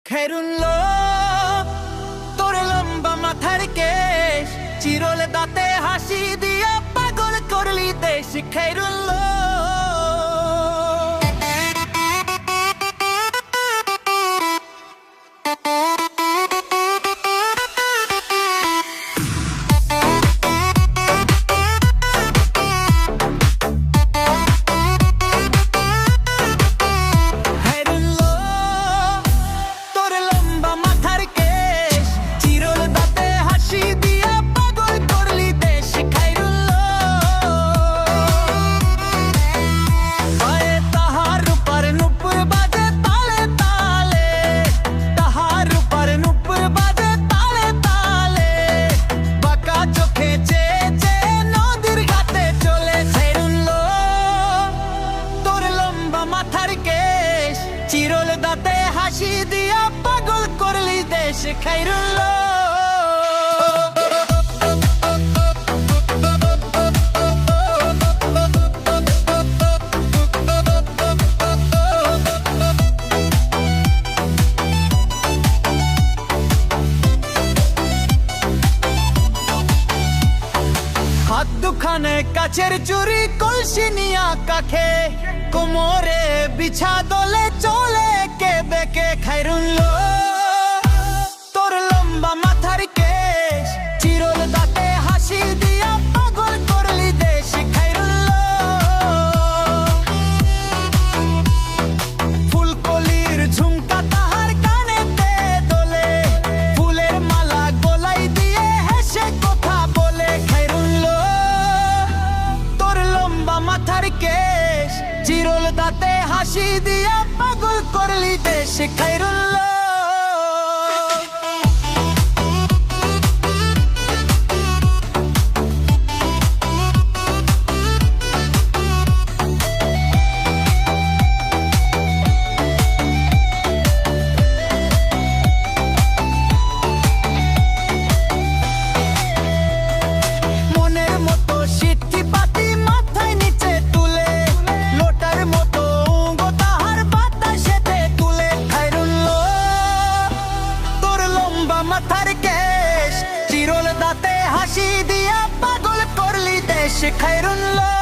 খেরুল্লাহ তোর লম্বা মাথার কেশ, চিরলে দাঁতে হাসি দিয়া পাগল করলি দেশ। খেরুল্লাহ চিরল দাঁতে হাসি দিয়া পাগল করলি দেশ। খাইরুল্লাহ হাত দুখানে কাছের চুরি, কলসি নিয়া কাখে, কোমরে বিছা দলে চলে কে বেকে। খাইরুল্লাহ তোর লম্বা মাথার কেশ, চিরল দাঁতে হাসি দিয়া পাগল করলি দেশ। খাইরুল্লাহ ফুলকলির ঝুমকা তাহার কানেতে দোলে, ফুলের মালা গলাই দিয়ে হেসে কথা বলে। খাইরুল্লাহ তোর লম্বা মাথার কেশ, চিরল দাঁতে হাসি দিয়া পাগল করলি দেশ। খাইরুল্লাহ মাথার কেশ, চিরল দাঁতে হাসি দিয়া পাগল করলি দেশ। খাইরুল্লাহ